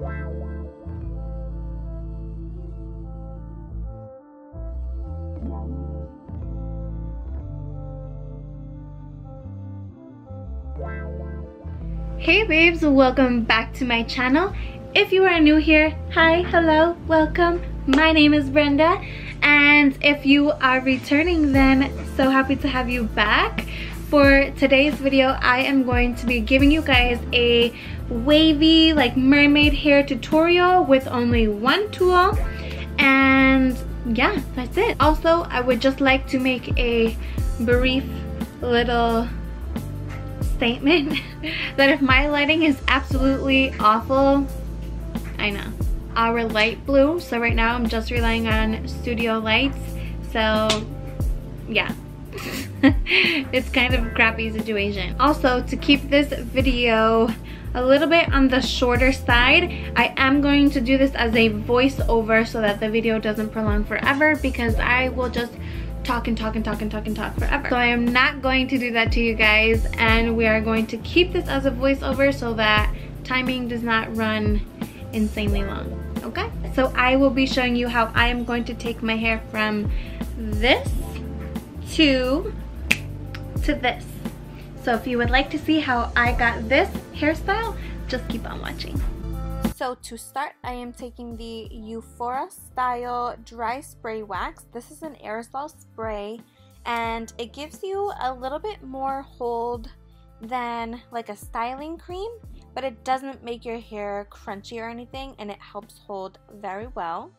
Hey babes, welcome back to my channel. If you are new here, hi, hello, welcome. My name is Brenda, and if you are returning, then so happy to have you back. For today's video, I am going to be giving you guys a wavy like mermaid hair tutorial with only one tool, and yeah, that's it. Also, I would just like to make a brief little statement that if my lighting is absolutely awful, I know, our light blue, so right now I'm just relying on studio lights, so yeah. It's kind of a crappy situation. Also, to keep this video a little bit on the shorter side, I am going to do this as a voiceover so that the video doesn't prolong forever, because I will just talk and talk and talk and talk and talk forever. So I am not going to do that to you guys, and we are going to keep this as a voiceover so that timing does not run insanely long, okay? So I will be showing you how I am going to take my hair from this to this. So if you would like to see how I got this hairstyle, just keep on watching. So to start, I am taking the Euphoria Style Dry Spray Wax. This is an aerosol spray, and it gives you a little bit more hold than like a styling cream, but it doesn't make your hair crunchy or anything, and it helps hold very well.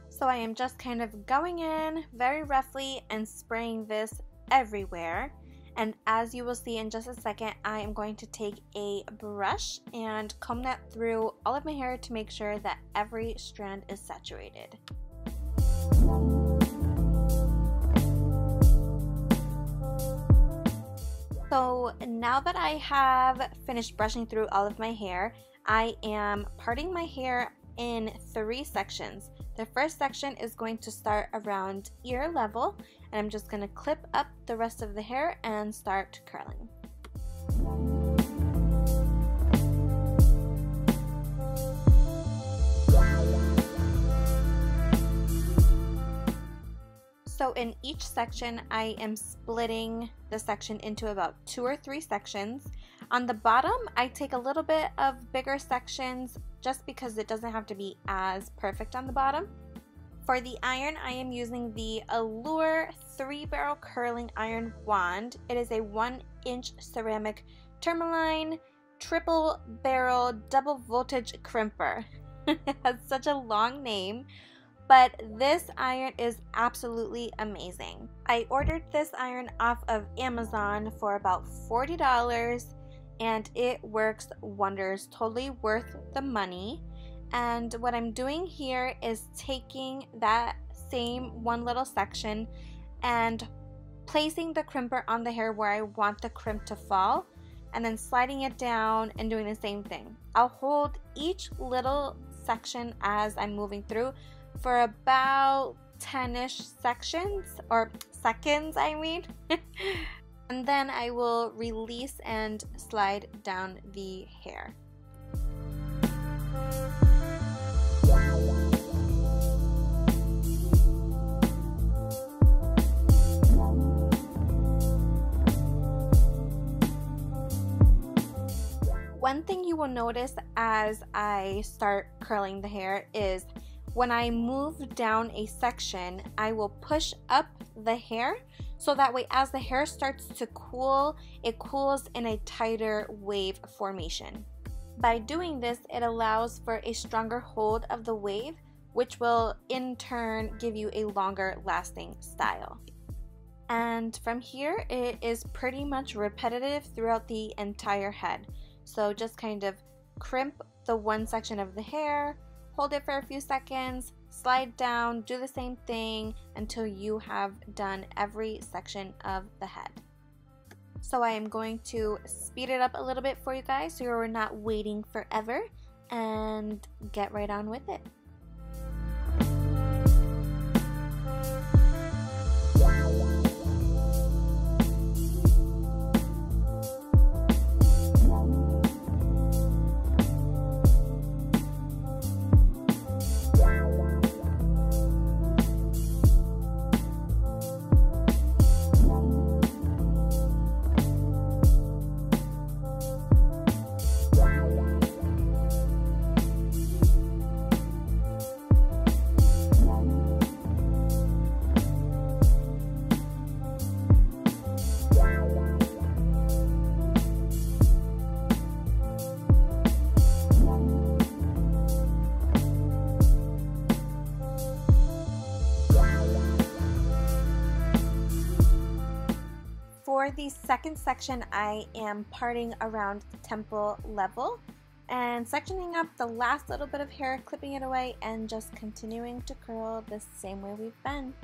So I am just kind of going in very roughly and spraying this everywhere. And as you will see in just a second, I am going to take a brush and comb that through all of my hair to make sure that every strand is saturated. So now that I have finished brushing through all of my hair, I am parting my hair in 3 sections. The first section is going to start around ear level, and I'm just going to clip up the rest of the hair and start curling. So in each section, I am splitting the section into about 2 or 3 sections. On the bottom, I take a little bit of bigger sections just because it doesn't have to be as perfect on the bottom. For the iron, I am using the Allure 3-barrel curling iron wand. It is a 1-inch ceramic tourmaline triple barrel double voltage crimper. It has such a long name, but this iron is absolutely amazing. I ordered this iron off of Amazon for about $40, and it works wonders, totally worth the money. And what I'm doing here is taking that same one little section and placing the crimper on the hair where I want the crimp to fall, and then sliding it down and doing the same thing. I'll hold each little section as I'm moving through for about 10-ish sections, or seconds I mean. And then I will release and slide down the hair. One thing you will notice as I start curling the hair is when I move down a section, I will push up the hair so that way as the hair starts to cool, it cools in a tighter wave formation. By doing this, it allows for a stronger hold of the wave, which will in turn give you a longer lasting style. And from here, it is pretty much repetitive throughout the entire head. So just kind of crimp the one section of the hair, hold it for a few seconds, slide down, do the same thing until you have done every section of the head. So I am going to speed it up a little bit for you guys so you're not waiting forever, and get right on with it. For the second section, I am parting around temple level and sectioning up the last little bit of hair, clipping it away, and just continuing to curl the same way we've been.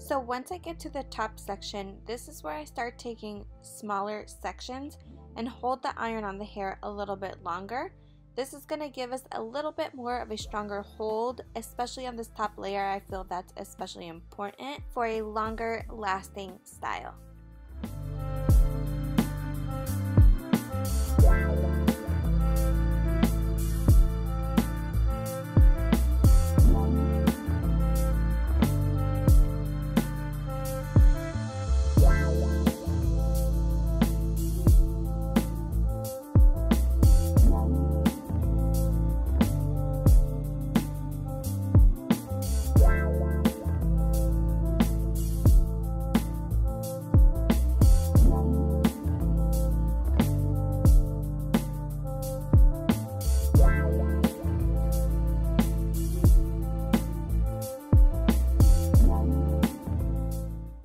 So once I get to the top section, this is where I start taking smaller sections and hold the iron on the hair a little bit longer. This is going to give us a little bit more of a stronger hold, especially on this top layer. I feel that's especially important for a longer lasting style.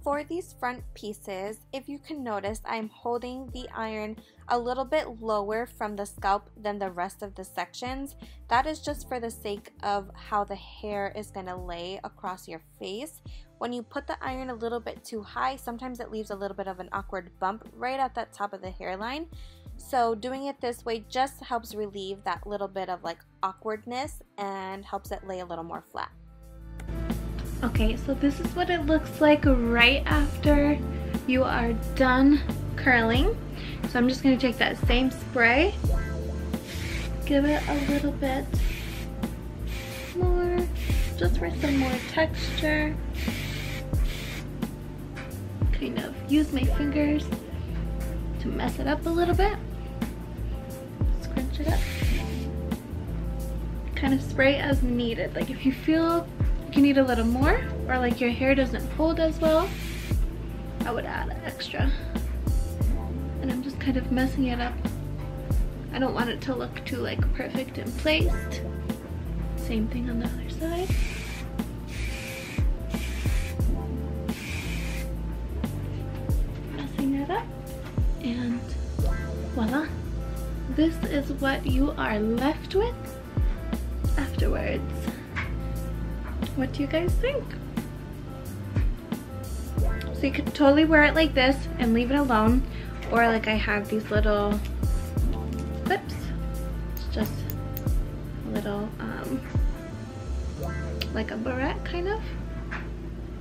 For these front pieces, if you can notice, I'm holding the iron a little bit lower from the scalp than the rest of the sections. That is just for the sake of how the hair is going to lay across your face. When you put the iron a little bit too high, sometimes it leaves a little bit of an awkward bump right at that top of the hairline. So doing it this way just helps relieve that little bit of like awkwardness and helps it lay a little more flat. Okay, so this is what it looks like right after you are done curling. So I'm just going to take that same spray, give it a little bit more, just for some more texture. Kind of use my fingers to mess it up a little bit. Scrunch it up. Kind of spray as needed. Like if you feel you need a little more, or like your hair doesn't hold as well, I would add extra. And I'm just kind of messing it up. I don't want it to look too like perfect and placed. Same thing on the other side. Messing it up, and voila. This is what you are left with afterwards. What do you guys think? So you could totally wear it like this and leave it alone, or like I have these little clips. It's just a little like a barrette kind of.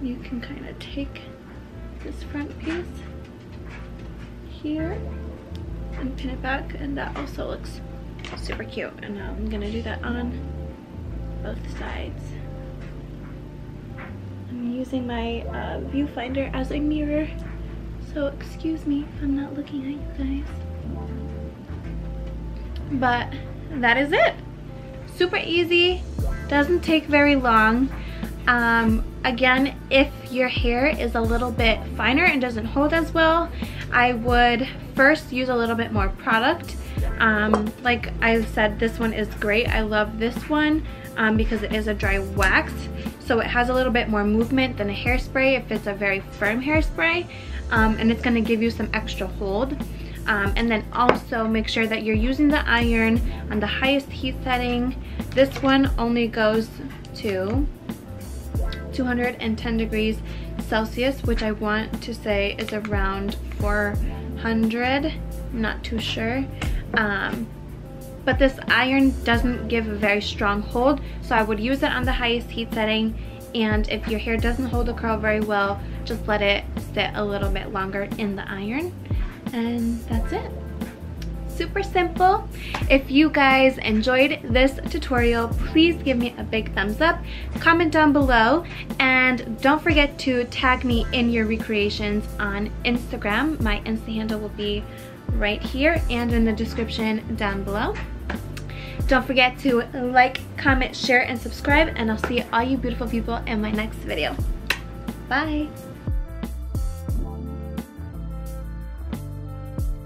You can kind of take this front piece here and pin it back, and that also looks super cute. And I'm gonna do that on both sides. I'm using my viewfinder as a mirror, so excuse me if I'm not looking at you guys. But that is it. Super easy, doesn't take very long. Again, if your hair is a little bit finer and doesn't hold as well, I would first use a little bit more product. Like I said, this one is great. I love this one because it is a dry wax. So it has a little bit more movement than a hairspray if it's a very firm hairspray, and it's going to give you some extra hold. And then also make sure that you're using the iron on the highest heat setting. This one only goes to 210 degrees Celsius, which I want to say is around 400. I'm not too sure. But this iron doesn't give a very strong hold, so I would use it on the highest heat setting. And if your hair doesn't hold a curl very well, just let it sit a little bit longer in the iron, and that's it. super simple. If you guys enjoyed this tutorial, please give me a big thumbs up, comment down below, and don't forget to tag me in your recreations on Instagram. My Insta handle will be right here and in the description down below. Don't forget to like, comment, share, and subscribe, and I'll see all you beautiful people in my next video. Bye!